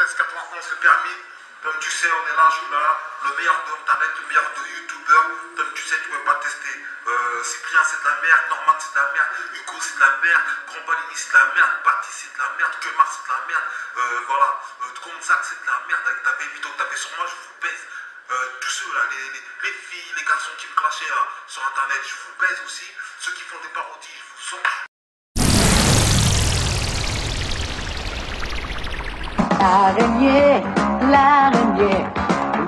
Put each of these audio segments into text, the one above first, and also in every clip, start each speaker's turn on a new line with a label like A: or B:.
A: Cortex 91 le permis. Comme tu sais, on est là, je suis là. Le meilleur de Internet, le meilleur de YouTuber. Comme tu sais, tu peux pas tester. Cyprien, c'est de la merde. Norman, c'est de la merde. Hugo, c'est de la merde. Grand Balini, c'est de la merde. Bapti, c'est de la merde. Kemar, c'est de la merde. Voilà. Konzak, c'est de la merde. Avec ta baby, tapez sur moi, je vous baise. Tous ceux là, les filles, les garçons qui me clashaient là, sur Internet, je vous baise aussi. Ceux qui font des parodies, je vous sens.
B: L'araignée,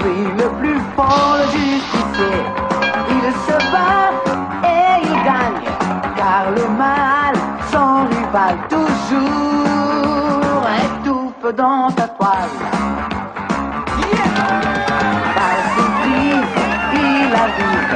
B: lui le plus fort, le justicier. Il se bat et il gagne, car le mal, son rival toujours, étouffe dans sa toile. Par souci, il arrive,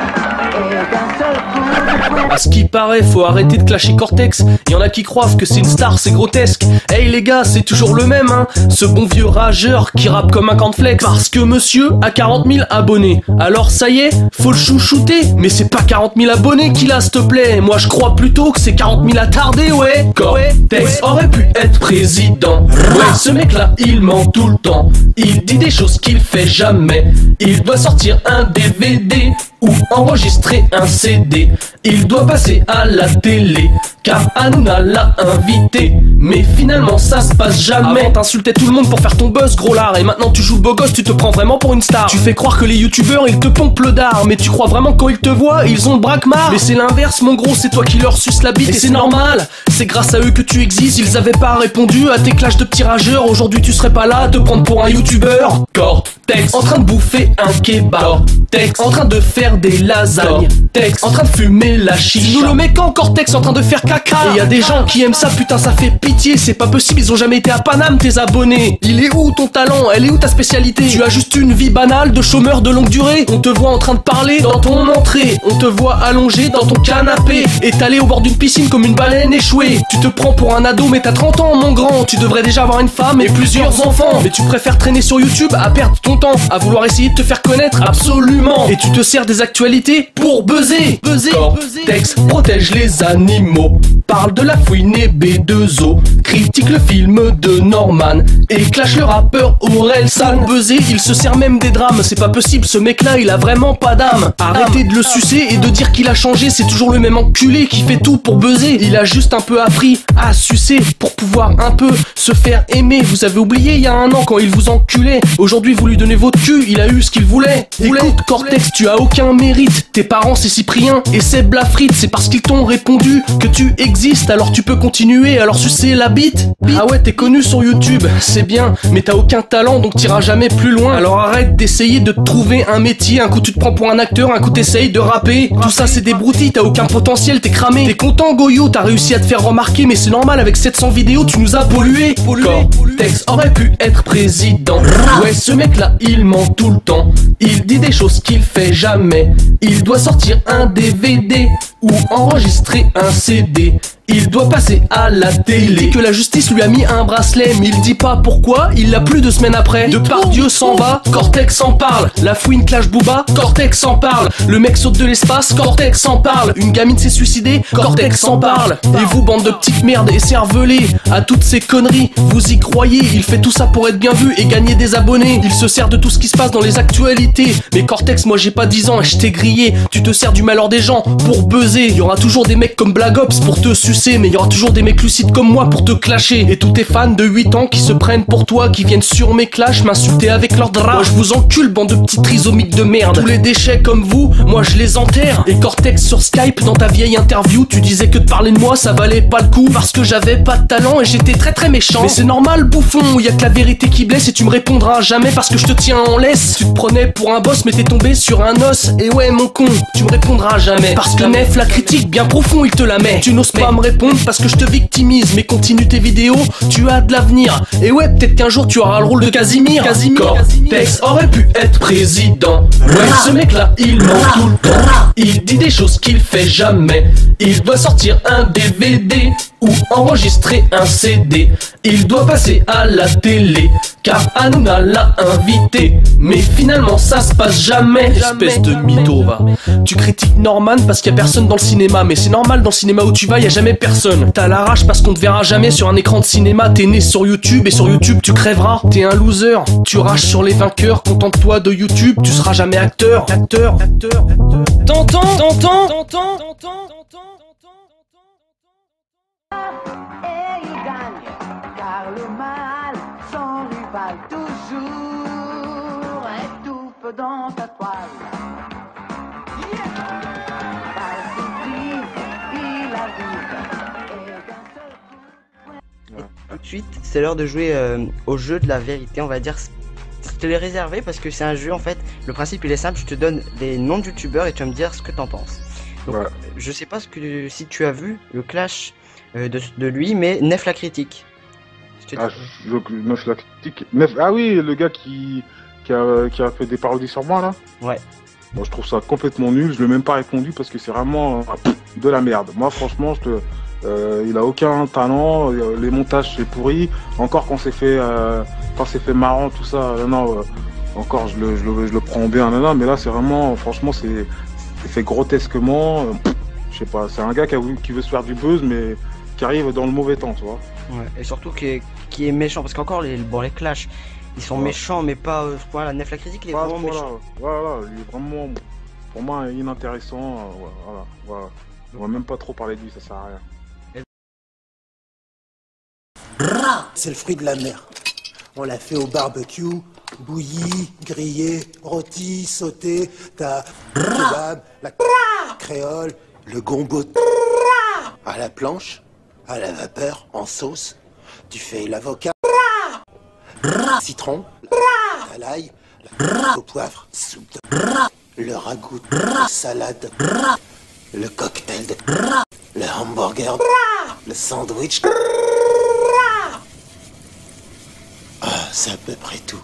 B: et d'un seul coup de poing.
C: À ce qui paraît, faut arrêter de clasher Cortex. Y'en a qui croient que c'est une star, c'est grotesque. Hey les gars, c'est toujours le même, hein. Ce bon vieux rageur qui rappe comme un cornflakes. Parce que monsieur a 40 000 abonnés. Alors ça y est, faut le chouchouter. Mais c'est pas 40 000 abonnés qu'il a, s'il te plaît. Moi je crois plutôt que c'est 40 000 attardés, ouais. Cortex aurait pu être président. Ouais, ce mec là, il ment tout le temps. Il dit des choses qu'il fait jamais. Il doit sortir un DVD ou enregistrer un CD. Il doit passer à la télé, car Hanouna l'a invité. Mais finalement ça se passe jamais. Avant t'insultais tout le monde pour faire ton buzz, gros lard. Et maintenant tu joues le beau gosse, tu te prends vraiment pour une star. Tu fais croire que les youtubeurs ils te pompent le dard. Mais tu crois vraiment que quand ils te voient, ils ont le braquemar. Mais c'est l'inverse mon gros, c'est toi qui leur suces la bite. Et c'est normal, c'est grâce à eux que tu existes. S'ils avaient pas répondu à tes clashs de petits rageurs, aujourd'hui tu serais pas là à te prendre pour un youtubeur. Cortex en train de bouffer un kebab. Cortex en train de faire des lasagnes. Cortex en train de fumer la chicha. Nous le mec en Cortex en train de faire caca. Et y a des gens qui aiment ça, putain ça fait pitié. C'est pas possible, ils ont jamais été à Paname tes abonnés. Il est où ton talent? Elle est où ta spécialité? Tu as juste une vie banale de chômeur de longue durée. On te voit en train de parler dans ton entrée. On te voit allongé dans ton canapé, étalé au bord d'une piscine comme une baleine échouée. Tu te prends pour un ado mais t'as 30 ans mon grand. Tu devrais déjà avoir une femme et plusieurs enfants. Mais tu préfères traîner sur YouTube à perdre ton temps, à vouloir essayer de te faire connaître absolument. Et tu te sers des actualités pour buzzer. Cortex protège les animaux, parle de la fouine et B2O, critique le film de Norman et clash le rappeur Orelsan. Buzzer, il se sert même des drames. C'est pas possible, ce mec là il a vraiment pas d'âme. Arrêtez de le sucer et de dire qu'il a changé. C'est toujours le même enculé qui fait tout pour buzzer. Il a juste un peu appris à sucer pour pouvoir un peu se faire aimer. Vous avez oublié il y a un an quand il vous enculait. Aujourd'hui vous lui donnez votre cul, il a eu ce qu'il voulait. Écoute Cortex, tu as aucun mérite. Tes parents c'est Cyprien et Seb Lafrite. C'est parce qu'ils t'ont répondu que tu existes, alors tu peux continuer à leur sucer la bite. Ah ouais, t'es connu sur YouTube, c'est bien, mais t'as aucun talent donc t'iras jamais plus loin. Alors arrête d'essayer de trouver un métier. Un coup tu te prends pour un acteur, un coup t'essayes de rapper. Tout ça c'est des broutilles, t'as aucun potentiel, t'es cramé. T'es content Goyo, t'as réussi à te faire remarquer, mais c'est normal, avec 700 vidéos tu nous as pollué. Cortex aurait pu être président. Ouais, ce mec là il ment tout le temps. Il dit des choses qu'il fait jamais. Il doit sortir un DVD ou enregistrer un CD. Il doit passer à la télé. Il dit que la justice lui a mis un bracelet, mais il dit pas pourquoi, il l'a plus 2 semaines après. Depardieu s'en va, Cortex en parle. La fouine clash Booba, Cortex en parle. Le mec saute de l'espace, Cortex en parle. Une gamine s'est suicidée, Cortex en parle. Et vous bande de petites merdes et cervelés, à toutes ces conneries, vous y croyez? Il fait tout ça pour être bien vu et gagner des abonnés. Il se sert de tout ce qui se passe dans les actualités. Mais Cortex, moi j'ai pas 10 ans et je t'ai grillé. Tu te sers du malheur des gens pour buzzer. Il y aura toujours des mecs comme Black Ops pour te sucer, mais il y aura toujours des mecs lucides comme moi pour te clasher. Et tous tes fans de 8 ans qui se prennent pour toi, qui viennent sur mes clashs m'insulter avec leur drap. Moi je vous encule, bande de petits trisomiques de merde. Tous les déchets comme vous, moi je les enterre. Et Cortex sur Skype, dans ta vieille interview, tu disais que de parler de moi ça valait pas le coup, parce que j'avais pas de talent et j'étais très méchant. Mais c'est normal bouffon, y a que la vérité qui blesse. Et tu me répondras jamais parce que je te tiens en laisse. Tu te prenais pour un boss mais t'es tombé sur un os. Et ouais mon con, tu me répondras jamais, parce que Nef la critique bien profond il te la met. Tu n'oses pas me répondre parce que je te victimise, mais continue tes vidéos, tu as de l'avenir. Et ouais, peut-être qu'un jour tu auras le rôle de Casimir. Cortex aurait pu être président. Ouais, ce mec là, il ment tout le temps. Il dit des choses qu'il fait jamais. Il doit sortir un DVD ou enregistrer un CD. Il doit passer à la télé, car Hanouna l'a invité. Mais finalement ça se passe jamais. Espèce de mytho, va. Tu critiques Norman parce qu'il y a personne dans le cinéma. Mais c'est normal, dans le cinéma où tu vas, y a jamais personne. T'as la rage parce qu'on te verra jamais sur un écran de cinéma. T'es né sur YouTube et sur YouTube tu crèveras. T'es un loser, tu rages sur les vainqueurs. Contente-toi de YouTube, tu seras jamais acteur. T'entends.
B: Et il gagne, car le mal s'en rival toujours, étouffe dans ta toile. Par souci, il arrive, et d'un seul coup...
D: Tout de suite, c'est l'heure de jouer au jeu de la vérité, on va dire. Je te l'ai réservé parce que c'est un jeu en fait. Le principe il est simple, je te donne des noms de youtubeurs et tu vas me dire ce que t'en penses. Donc,
E: Ouais.
D: je sais pas si tu as vu le clash de lui, mais Nef la critique. Je te
E: Ah,
D: dis-
E: donc, Neuf la critique. Ah oui, le gars qui a fait des parodies sur moi là.
D: Ouais.
E: Moi je trouve ça complètement nul, je lui ai même pas répondu parce que c'est vraiment de la merde. Moi franchement, il a aucun talent, les montages c'est pourri. Encore quand c'est fait marrant tout ça, non, encore je le prends bien, non, mais là c'est vraiment, franchement c'est fait grotesquement. Je sais pas, c'est un gars qui veut se faire du buzz mais qui arrive dans le mauvais temps, tu vois.
D: Ouais. Et surtout qui est méchant parce qu'encore les clashs ils sont
E: Ouais.
D: méchants mais pas ce point là. Nef la critique il est
E: Pas à ce
D: vraiment
E: point-là,
D: méchant.
E: voilà, il est vraiment, pour moi, inintéressant. Voilà. On va même pas trop parler de lui, ça sert à rien.
F: C'est le fruit de la mer. On l'a fait au barbecue, bouilli, grillé, rôti, sauté, t'as kebab, la créole, le gombo à la planche, à la vapeur, en sauce. Tu fais l'avocat, citron, à l'ail, au poivre, soupe, le ragoût, salade, le cocktail, le hamburger, le sandwich. Ah, c'est à peu près tout.